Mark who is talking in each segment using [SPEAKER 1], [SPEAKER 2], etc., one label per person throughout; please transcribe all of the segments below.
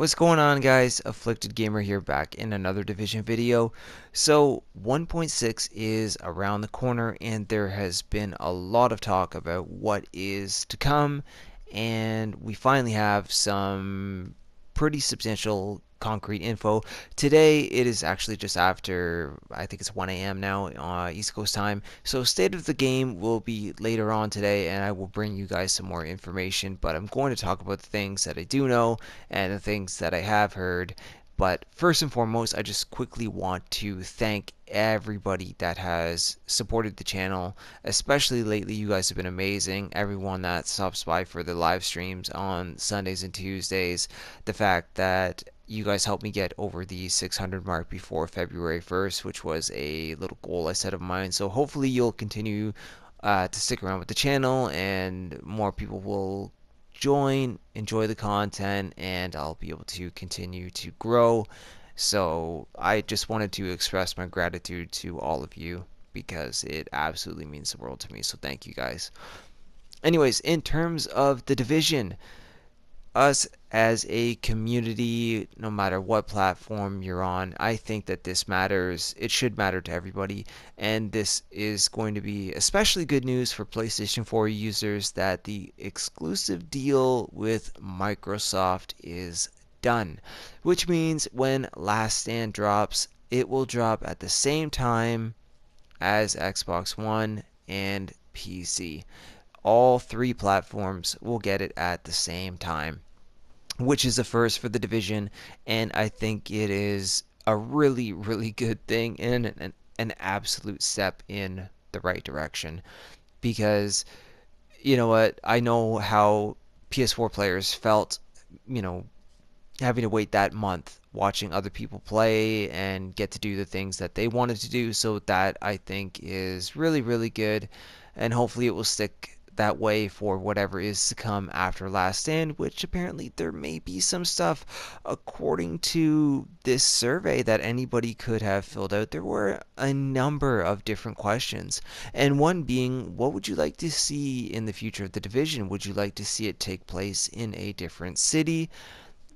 [SPEAKER 1] What's going on, guys? Afflicted Gamer here, back in another Division video. So 1.6 is around the corner and there has been a lot of talk about what is to come, and we finally have some pretty substantial concrete info. Today it is actually just after, I think it's 1 a.m. now, East Coast time. So state of the game will be later on today and I will bring you guys some more information, but I'm going to talk about the things that I do know and the things that I have heard. But first and foremost, I just quickly want to thank everybody that has supported the channel, especially lately. You guys have been amazing. Everyone that stops by for the live streams on Sundays and Tuesdays. The fact that you guys helped me get over the 600 mark before February 1st, which was a little goal I set of mine. So hopefully you'll continue to stick around with the channel and more people will join, enjoy the content, and I'll be able to continue to grow. So I just wanted to express my gratitude to all of you because it absolutely means the world to me. So thank you guys. Anyways, in terms of the division, us as a community, no matter what platform you're on, I think that this matters. It should matter to everybody. And this is going to be especially good news for PlayStation 4 users that the exclusive deal with Microsoft is done. Which means when Last Stand drops, it will drop at the same time as Xbox One and PC. All three platforms will get it at the same time, which is a first for the division, and I think it is a really, really good thing and an absolute step in the right direction. Because, you know what, I know how PS4 players felt, you know, having to wait that month watching other people play and get to do the things that they wanted to do. So that I think is really, really good, and hopefully it will stick that way for whatever is to come after Last Stand, which apparently there may be some stuff. According to this survey that anybody could have filled out, there were a number of different questions, and one being, what would you like to see in the future of the division? Would you like to see it take place in a different city,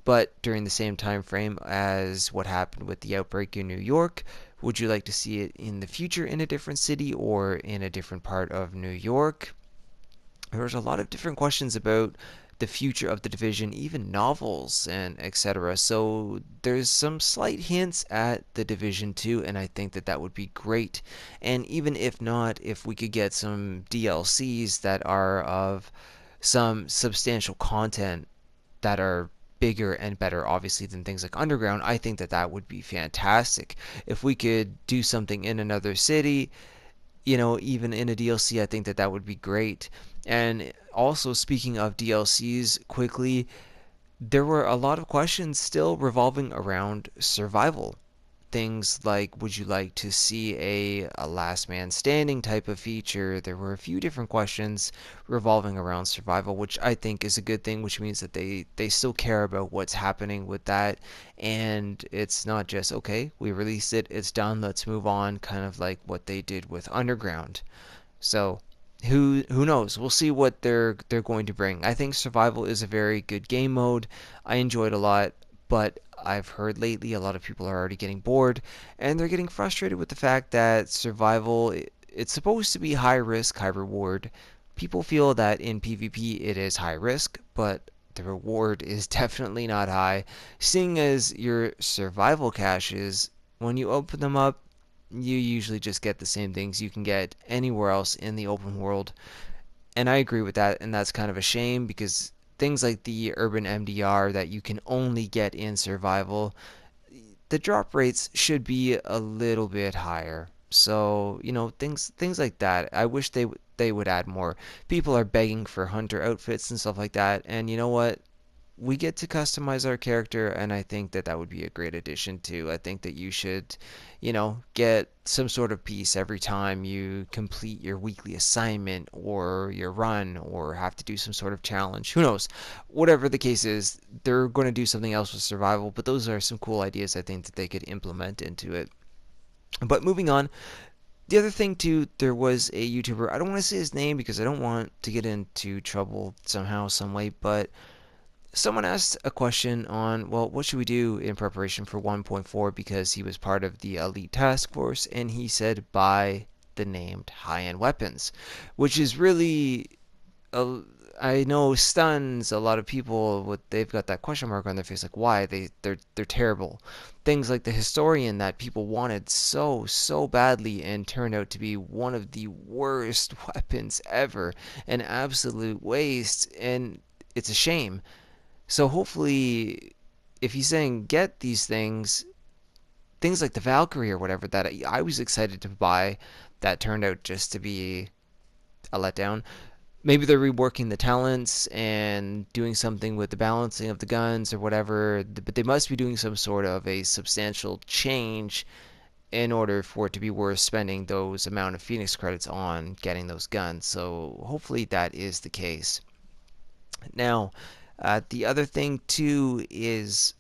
[SPEAKER 1] but during the same time frame as what happened with the outbreak in New York? Would you like to see it in the future in a different city or in a different part of New York? There's a lot of different questions about the future of the division, even novels and etc. So there's some slight hints at the division too, and I think that that would be great. And even if not, if we could get some DLCs that are of some substantial content that are bigger and better, obviously, than things like Underground, I think that that would be fantastic. If we could do something in another city, you know, even in a DLC, I think that that would be great. And also, speaking of DLCs, quickly, there were a lot of questions still revolving around survival. Things like, would you like to see a last man standing type of feature? There were a few different questions revolving around survival, which I think is a good thing, which means that they still care about what's happening with that. And it's not just, okay, we released it, it's done, let's move on, kind of like what they did with Underground. So who knows? We'll see what they're going to bring. I think survival is a very good game mode. I enjoy it a lot, but I've heard lately a lot of people are already getting bored and they're getting frustrated with the fact that survival, it's supposed to be high risk, high reward. People feel that in PvP it is high risk, but the reward is definitely not high, seeing as your survival caches, when you open them up, you usually just get the same things you can get anywhere else in the open world. And I agree with that, and that's kind of a shame because things like the urban MDR that you can only get in survival, the drop rates should be a little bit higher. So, you know, things like that. I wish they would add more. People are begging for hunter outfits and stuff like that, and you know what? We get to customize our character, and I think that that would be a great addition too. I think that you should, you know, get some sort of piece every time you complete your weekly assignment or your run or have to do some sort of challenge. Who knows? Whatever the case is, they're going to do something else with survival, but those are some cool ideas I think that they could implement into it. But moving on, the other thing too, there was a YouTuber, I don't want to say his name because I don't want to get into trouble somehow, some way, but Someone asked a question on, well, what should we do in preparation for 1.4 because he was part of the elite task force, and he said buy the named high-end weapons, which is really a, I know stuns a lot of people. With they've got that question mark on their face, like why they're terrible. Things like the historian that people wanted so badly and turned out to be one of the worst weapons ever, an absolute waste, and it's a shame. So hopefully, if he's saying get these things like the Valkyrie or whatever that I was excited to buy, that turned out just to be a letdown. Maybe they're reworking the talents and doing something with the balancing of the guns or whatever, but they must be doing some sort of a substantial change in order for it to be worth spending those amount of Phoenix credits on getting those guns. So hopefully that is the case. Now, the other thing too is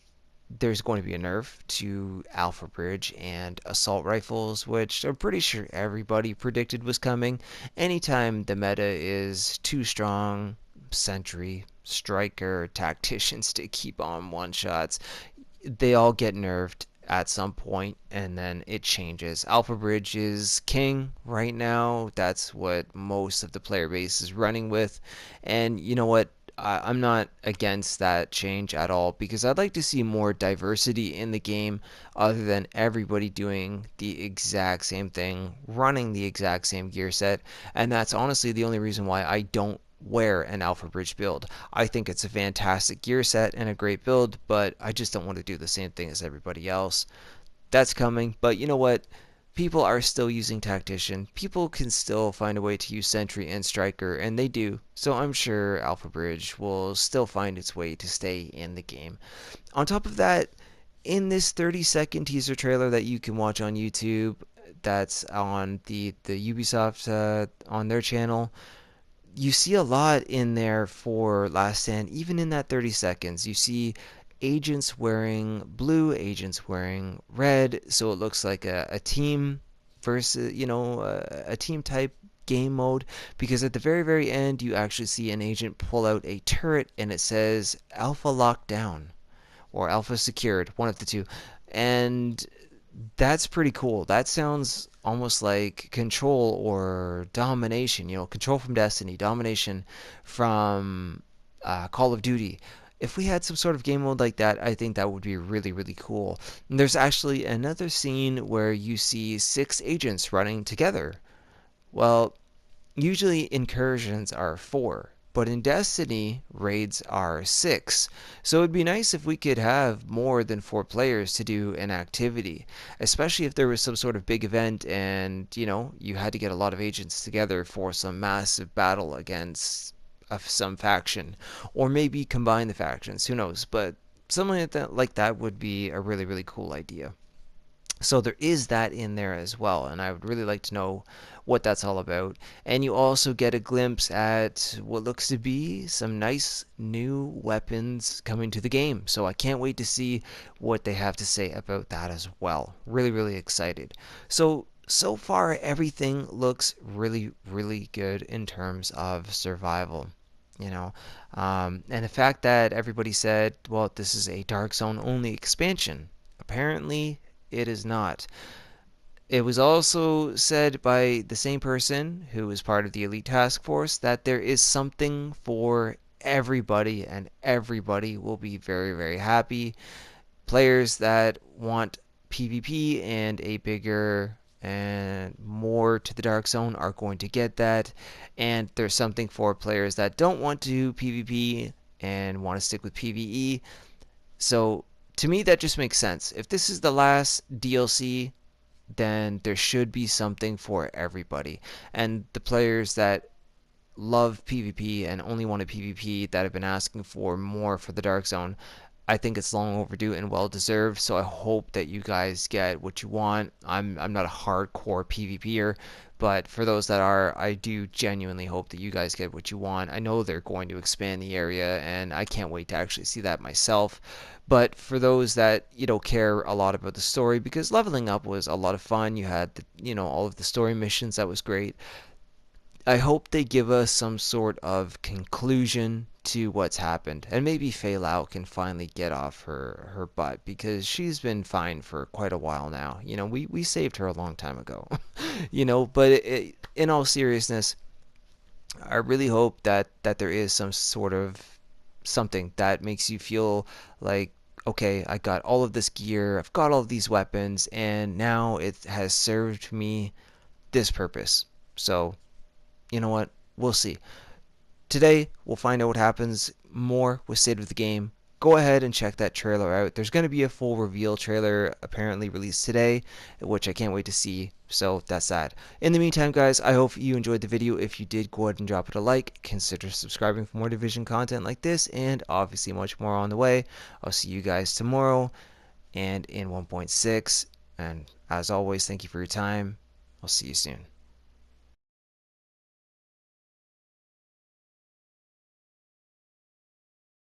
[SPEAKER 1] there's going to be a nerf to Alpha Bridge and assault rifles, which I'm pretty sure everybody predicted was coming. Anytime the meta is too strong, sentry, striker, tacticians to keep on one shots, they all get nerfed at some point and then it changes. Alpha Bridge is king right now. That's what most of the player base is running with. And you know what? I'm not against that change at all because I'd like to see more diversity in the game other than everybody doing the exact same thing, running the exact same gear set. And that's honestly the only reason why I don't wear an Alpha Bridge build. I think it's a fantastic gear set and a great build, but I just don't want to do the same thing as everybody else. That's coming, but you know what? People are still using Tactician. People can still find a way to use Sentry and Striker, and they do. So I'm sure Alpha Bridge will still find its way to stay in the game. On top of that, in this 30-second teaser trailer that you can watch on YouTube, that's on the Ubisoft on their channel, you see a lot in there for Last Stand. Even in that 30 seconds, you see agents wearing blue, agents wearing red, so it looks like a team versus, a team type game mode. Because at the very end, you actually see an agent pull out a turret and it says Alpha Locked Down or Alpha Secured, one of the two. And that's pretty cool. That sounds almost like Control or Domination. Control from Destiny, Domination from Call of Duty. If we had some sort of game mode like that, I think that would be really cool. And there's actually another scene where you see 6 agents running together. Well, usually incursions are 4, but in Destiny, raids are 6. So it'd be nice if we could have more than 4 players to do an activity, especially if there was some sort of big event and, you had to get a lot of agents together for some massive battle against some faction, or maybe combine the factions, who knows, but something like that would be a really cool idea. So there is that in there as well, and I would really like to know what that's all about. And you also get a glimpse at what looks to be some nice new weapons coming to the game. So I can't wait to see what they have to say about that as well. Really excited. So far everything looks really good in terms of survival. You know, and the fact that everybody said, well, this is a Dark Zone only expansion. Apparently, it is not. It was also said by the same person who was part of the Elite Task Force that there is something for everybody, and everybody will be very happy. Players that want PvP and a bigger and more to the Dark Zone are going to get that, and there's something for players that don't want to do PvP and want to stick with PvE. So to me, that just makes sense. If this is the last DLC, then there should be something for everybody. And the players that love PvP and only want a PvP that have been asking for more for the Dark Zone, I think it's long overdue and well deserved. So I hope that you guys get what you want. I'm not a hardcore PvPer, but for those that are, I do genuinely hope that you guys get what you want. I know they're going to expand the area, and I can't wait to actually see that myself. But for those that care a lot about the story, because leveling up was a lot of fun. You had all of the story missions, that was great. I hope they give us some sort of conclusion to what's happened, and maybe Fei Lao can finally get off her butt, because she's been fine for quite a while now. We saved her a long time ago. But in all seriousness, I really hope that there is some sort of something that makes you feel like, okay, I got all of this gear, I've got all of these weapons, and now it has served me this purpose. So, you know what? We'll see. Today, we'll find out what happens more with State of the Game. Go ahead and check that trailer out. There's going to be a full reveal trailer apparently released today, which I can't wait to see. So that's that. In the meantime, guys, I hope you enjoyed the video. If you did, go ahead and drop it a like. Consider subscribing for more Division content like this, and obviously much more on the way. I'll see you guys tomorrow and in 1.6. And as always, thank you for your time. I'll see you soon.